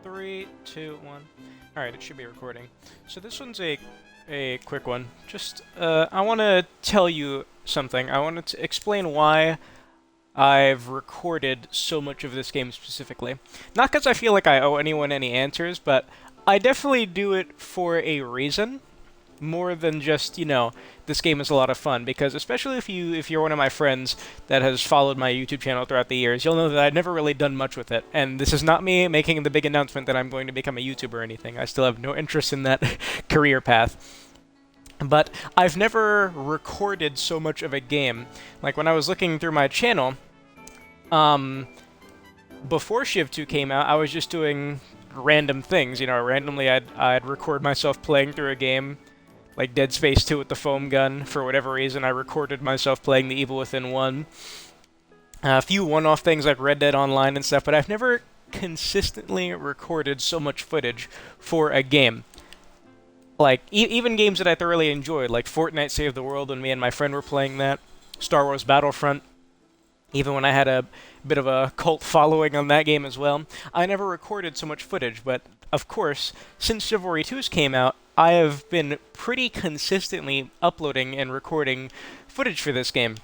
3, 2, 1. Alright, it should be recording. So this one's a quick one. Just, I want to tell you something. I wanted to explain why I've recorded so much of this game specifically. Not because I feel like I owe anyone any answers, but I definitely do it for a reason. More than just, this game is a lot of fun, because especially if you're one of my friends that has followed my YouTube channel throughout the years, you'll know that I've never really done much with it. And this is not me making the big announcement that I'm going to become a YouTuber or anything. I still have no interest in that career path. But I've never recorded so much of a game. Like when I was looking through my channel, before Chiv 2 came out, I was just doing random things. Randomly I'd record myself playing through a game, like Dead Space 2 with the foam gun. For whatever reason, I recorded myself playing The Evil Within 1. A few one-off things like Red Dead Online and stuff, but I've never consistently recorded so much footage for a game. Like, even games that I thoroughly enjoyed, like Fortnite Save the World when me and my friend were playing that, Star Wars Battlefront, even when I had a bit of a cult following on that game as well. I never recorded so much footage, but of course, since Chivalry 2's came out, I have been pretty consistently uploading and recording footage for this game.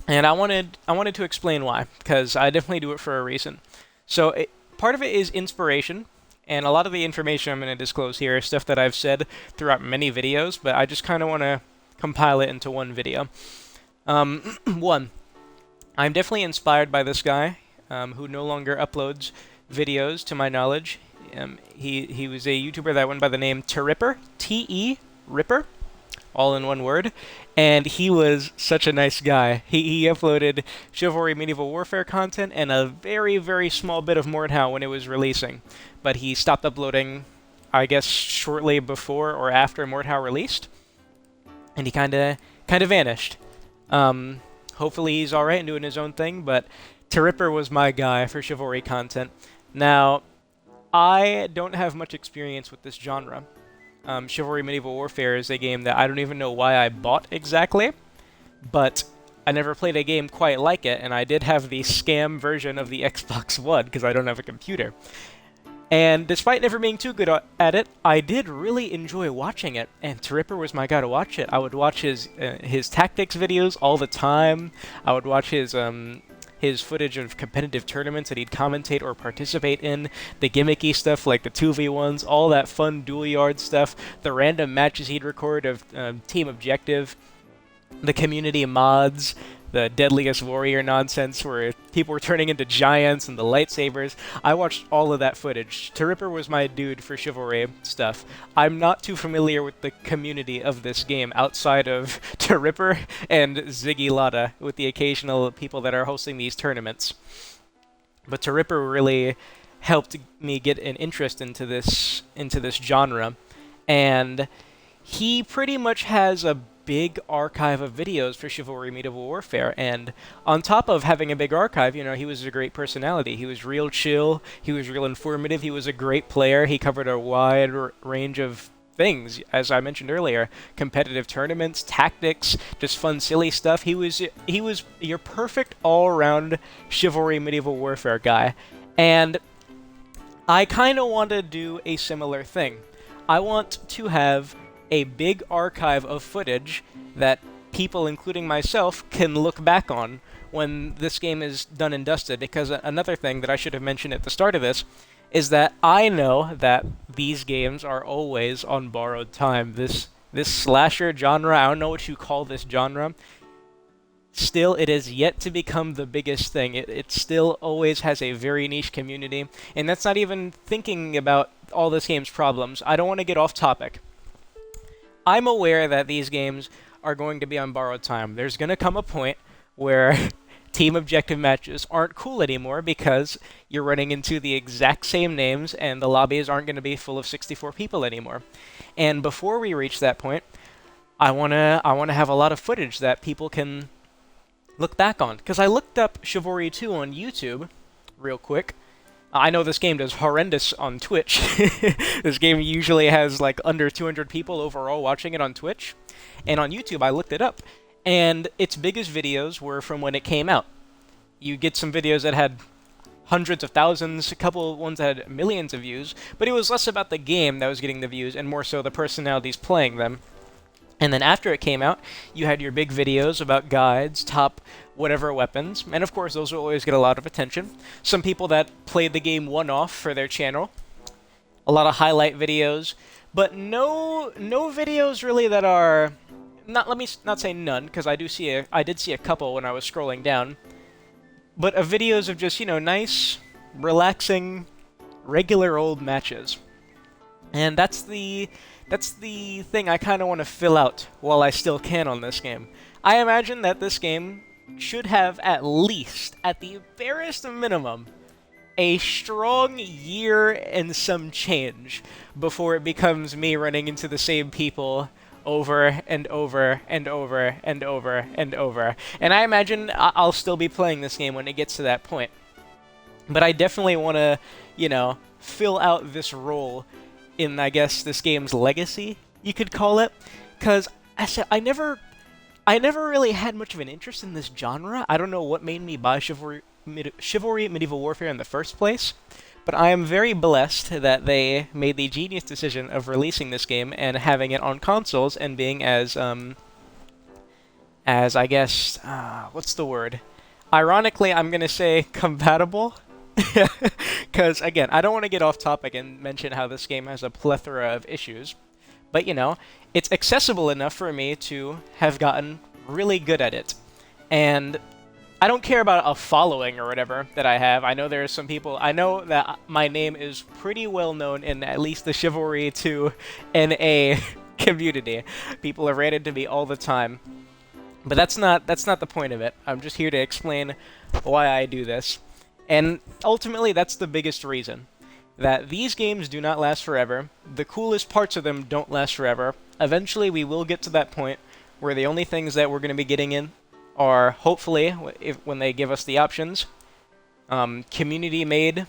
And I wanted to explain why, because I definitely do it for a reason. So part of it is inspiration, and a lot of the information I'm going to disclose here is stuff that I've said throughout many videos, but I just kind of want to compile it into one video. One, I'm definitely inspired by this guy, who no longer uploads videos, to my knowledge. He was a YouTuber that went by the name Teripper, T-E-Ripper, all in one word, and he was such a nice guy. He uploaded Chivalry Medieval Warfare content and a very, very small bit of Mordhau when it was releasing, but he stopped uploading, I guess, shortly before or after Mordhau released, and he kind of vanished. Hopefully he's alright and doing his own thing, but Teripper was my guy for Chivalry content. Now, I don't have much experience with this genre. Chivalry Medieval Warfare is a game that I don't even know why I bought exactly, but I never played a game quite like it, and I did have the scam version of the Xbox One, because I don't have a computer. And despite never being too good at it, I did really enjoy watching it, and Teripper was my guy to watch it. I would watch his tactics videos all the time. I would watch his footage of competitive tournaments that he'd commentate or participate in, the gimmicky stuff like the 2v1s, all that fun dual yard stuff, the random matches he'd record of Team Objective, the community mods, the Deadliest Warrior nonsense where people were turning into giants and the lightsabers. I watched all of that footage. Teripper was my dude for Chivalry stuff. I'm not too familiar with the community of this game outside of Teripper and Ziggy Lotta, with the occasional people that are hosting these tournaments. But Teripper really helped me get an interest into this genre, and he pretty much has a big archive of videos for Chivalry Medieval Warfare, and on top of having a big archive, he was a great personality. He was real chill, he was real informative, he was a great player, he covered a wide range of things, as I mentioned earlier, competitive tournaments, tactics, just fun, silly stuff. He was your perfect all-around Chivalry Medieval Warfare guy, and I kind of want to do a similar thing. I want to have a big archive of footage that people, including myself, can look back on when this game is done and dusted, because another thing that I should have mentioned at the start of this is that I know that these games are always on borrowed time. This slasher genre, I don't know what you call this genre, still, it is yet to become the biggest thing. It still always has a very niche community, and that's not even thinking about all this game's problems. I don't want to get off topic. I'm aware that these games are going to be on borrowed time. There's going to come a point where team objective matches aren't cool anymore because you're running into the exact same names and the lobbies aren't going to be full of 64 people anymore. And before we reach that point, I want to have a lot of footage that people can look back on. Because I looked up Chivalry 2 on YouTube real quick. I know this game does horrendous on Twitch. This game usually has like under 200 people overall watching it on Twitch. And on YouTube, I looked it up. And its biggest videos were from when it came out. You get some videos that had hundreds of thousands, a couple of ones that had millions of views, but it was less about the game that was getting the views and more so the personalities playing them. And then after it came out, you had your big videos about guides, top whatever weapons, and of course those will always get a lot of attention. Some people that played the game one-off for their channel, a lot of highlight videos, but no videos really that are let me not say none, because I did see a couple when I was scrolling down, but of videos of just, you know, nice, relaxing, regular old matches. And that's the thing I kind of want to fill out while I still can on this game. I imagine that this game should have at least, at the barest minimum, a strong year and some change before it becomes me running into the same people over and over and over and over and over. And I imagine I'll still be playing this game when it gets to that point. But I definitely want to, you know, fill out this role in, I guess, this game's legacy, you could call it, because I never really had much of an interest in this genre. I don't know what made me buy Chivalry Medieval Warfare in the first place, but I am very blessed that they made the genius decision of releasing this game and having it on consoles and being as I guess, what's the word? Ironically, I'm gonna say compatible. Because, again, I don't want to get off topic and mention how this game has a plethora of issues, but, you know, it's accessible enough for me to have gotten really good at it. And I don't care about a following or whatever that I have. I know there are some people, I know that my name is pretty well known in at least the Chivalry 2 NA community. People have ran into me all the time. But that's not the point of it. I'm just here to explain why I do this. And ultimately, that's the biggest reason. That these games do not last forever. The coolest parts of them don't last forever. Eventually, we will get to that point where the only things that we're going to be getting in are, hopefully, when they give us the options, community-made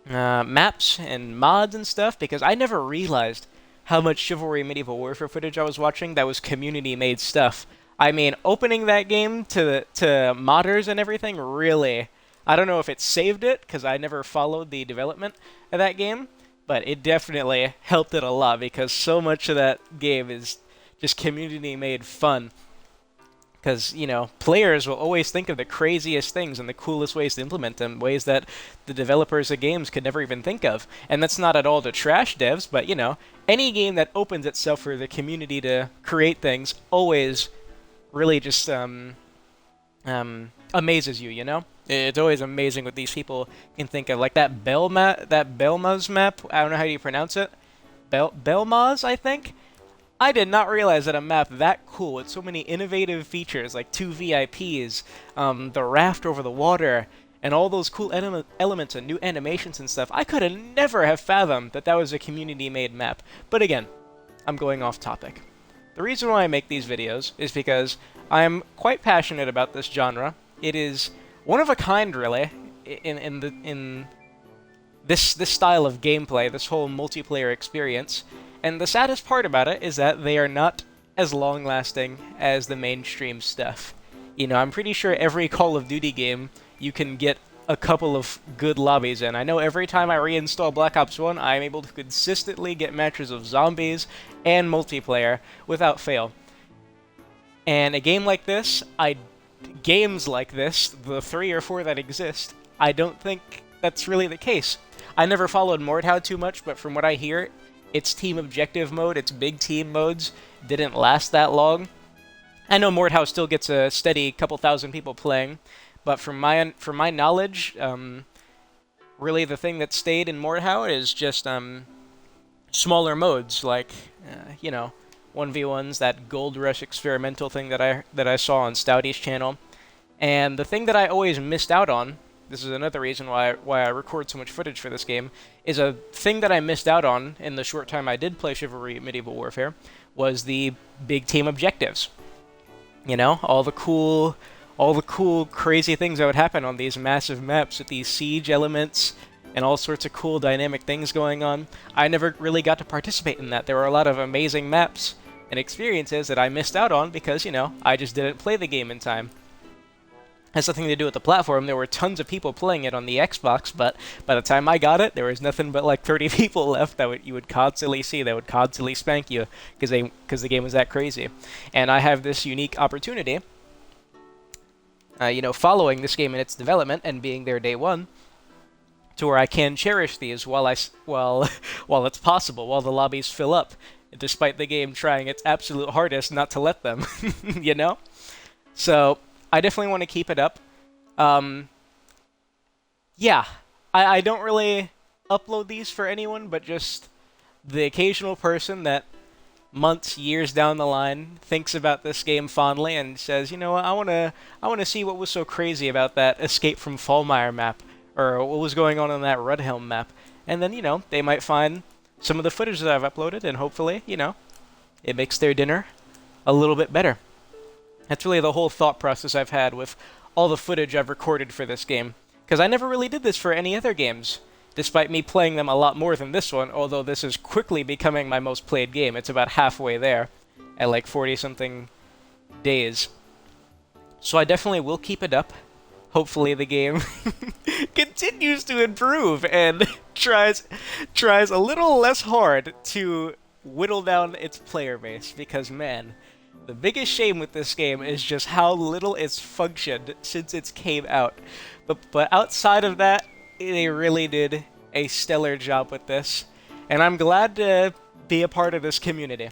maps and mods and stuff, because I never realized how much Chivalry Medieval Warfare footage I was watching that was community-made stuff. I mean, opening that game to modders and everything, really... I don't know if it saved it, because I never followed the development of that game, but it definitely helped it a lot, because so much of that game is just community-made fun. Because, you know, players will always think of the craziest things and the coolest ways to implement them, ways that the developers of games could never even think of. And that's not at all to trash devs, but, you know, any game that opens itself for the community to create things always really just amazes you, you know? It's always amazing what these people can think of. Like that Belmaz map, I don't know how you pronounce it. Belmaz, I think? I did not realize that a map that cool with so many innovative features, like 2 VIPs, the raft over the water, and all those cool elements and new animations and stuff. I could have never have fathomed that that was a community-made map. But again, I'm going off topic. The reason why I make these videos is because I am quite passionate about this genre. It is one of a kind, really, in this style of gameplay, this whole multiplayer experience. And the saddest part about it is that they are not as long-lasting as the mainstream stuff. You know, I'm pretty sure every Call of Duty game you can get a couple of good lobbies in. I know every time I reinstall Black Ops 1, I'm able to consistently get matches of zombies and multiplayer without fail. And a game like this, games like this, the 3 or 4 that exist, I don't think that's really the case. I never followed Mordhau too much, but from what I hear, its team objective mode, its big team modes, didn't last that long. I know Mordhau still gets a steady couple thousand people playing, but from my knowledge, really the thing that stayed in Mordhau is just smaller modes, like, you know, 1v1s, that Gold Rush experimental thing that I saw on Stouty's channel. And the thing that I always missed out on, this is another reason why I record so much footage for this game, is a thing that I missed out on in the short time I did play Chivalry Medieval Warfare, was the big team objectives. You know, all the cool, crazy things that would happen on these massive maps with these siege elements and all sorts of cool dynamic things going on. I never really got to participate in that. There were a lot of amazing maps and experiences that I missed out on because, you know, I just didn't play the game in time. has nothing to do with the platform. There were tons of people playing it on the Xbox, but by the time I got it, there was nothing but like 30 people left that you would constantly see, that would constantly spank you because the game was that crazy. And I have this unique opportunity, following this game in its development and being there day one, to where I can cherish these while while it's possible, while the lobbies fill up, despite the game trying its absolute hardest not to let them, you know? So I definitely want to keep it up. Yeah, I don't really upload these for anyone, but just the occasional person that months, years down the line thinks about this game fondly and says, you know what, I wanna see what was so crazy about that Escape from Fallmire map, or what was going on that Rudhelm map. And then, they might find some of the footage that I've uploaded, and hopefully, it makes their dinner a little bit better. That's really the whole thought process I've had with all the footage I've recorded for this game. Because I never really did this for any other games, despite me playing them a lot more than this one, although this is quickly becoming my most played game. It's about halfway there, at like 40-something days. So I definitely will keep it up. Hopefully the game continues to improve and tries a little less hard to whittle down its player base, because man, the biggest shame with this game is just how little it's functioned since it came out. But outside of that, they really did a stellar job with this, and I'm glad to be a part of this community.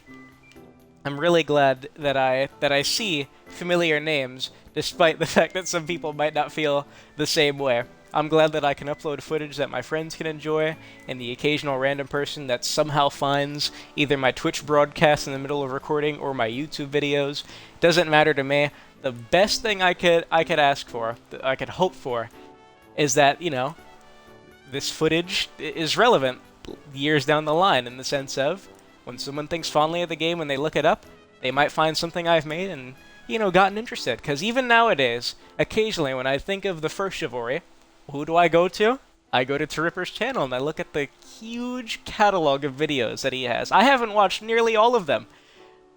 I'm really glad that I see familiar names, despite the fact that some people might not feel the same way. I'm glad that I can upload footage that my friends can enjoy, and the occasional random person that somehow finds either my Twitch broadcast in the middle of recording or my YouTube videos. Doesn't matter to me. The best thing I could ask for, that I could hope for, is that, this footage is relevant years down the line, in the sense of when someone thinks fondly of the game, when they look it up, they might find something I've made and, gotten interested. Because even nowadays, occasionally when I think of the first Chivalry, who do I go to? I go to Teripper's channel and I look at the huge catalog of videos that he has. I haven't watched nearly all of them,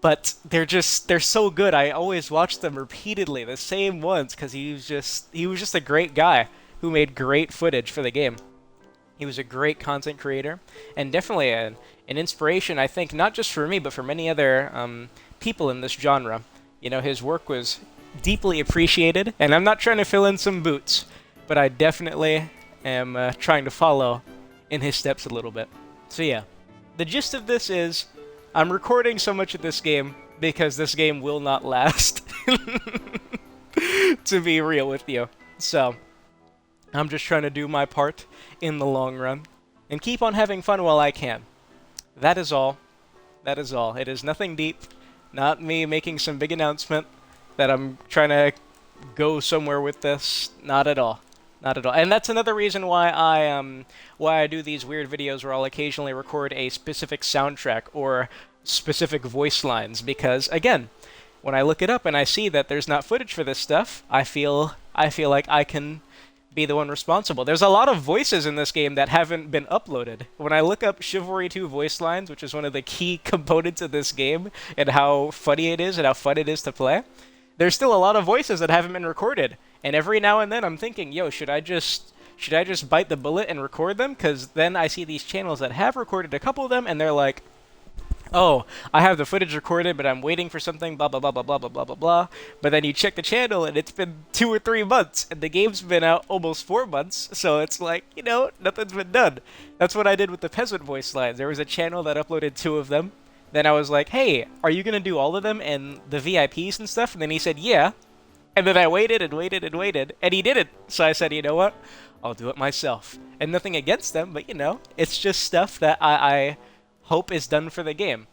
but they're so good. I always watch them repeatedly, the same ones, because he was just a great guy who made great footage for the game. He was a great content creator, and definitely an inspiration, I think, not just for me, but for many other people in this genre. His work was deeply appreciated, and I'm not trying to fill in some boots, but I definitely am trying to follow in his steps a little bit. So yeah, the gist of this is, I'm recording so much of this game because this game will not last, to be real with you. So I'm just trying to do my part in the long run, and keep on having fun while I can. That is all. That is all. It is nothing deep, not me making some big announcement that I'm trying to go somewhere with this. Not at all. Not at all. And that's another reason why I do these weird videos where I'll occasionally record a specific soundtrack or specific voice lines, because again, when I look it up and I see that there's not footage for this stuff, I feel like I can be the one responsible. There's a lot of voices in this game that haven't been uploaded. When I look up Chivalry 2 voice lines, which is one of the key components of this game and how funny it is and how fun it is to play, there's still a lot of voices that haven't been recorded. And every now and then I'm thinking, yo, should I just bite the bullet and record them? Because then I see these channels that have recorded a couple of them, and they're like, oh, I have the footage recorded, but I'm waiting for something, blah, blah, blah, blah, blah, blah, blah, blah, blah. But then you check the channel, and it's been 2 or 3 months, and the game's been out almost 4 months, so it's like, nothing's been done. That's what I did with the peasant voice lines. There was a channel that uploaded 2 of them. Then I was like, hey, are you going to do all of them and the VIPs and stuff? And then he said, yeah. And then I waited and waited and waited, and he didn't. So I said, you know what? I'll do it myself. And nothing against them, but, it's just stuff that I hope is done for the game.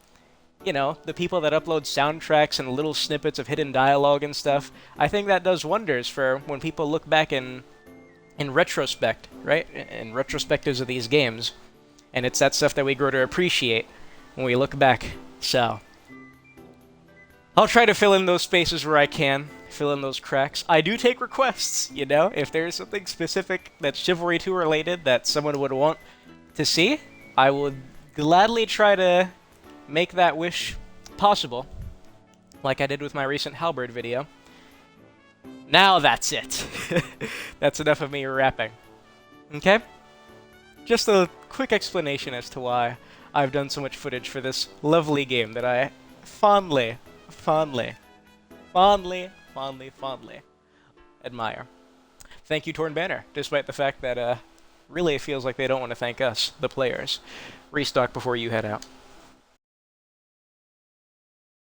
The people that upload soundtracks and little snippets of hidden dialogue and stuff, I think that does wonders for when people look back in retrospect, right? In retrospectives of these games. And it's that stuff that we grow to appreciate when we look back. So I'll try to fill in those spaces where I can, fill in those cracks. I do take requests, if there's something specific that's Chivalry 2 related that someone would want to see, I would gladly try to make that wish possible, like I did with my recent Halberd video. Now that's it. That's enough of me rapping. Okay? Just a quick explanation as to why I've done so much footage for this lovely game that I fondly, fondly, fondly, fondly, fondly admire. Thank you, Torn Banner, despite the fact that really it feels like they don't want to thank us, the players. Restock before you head out.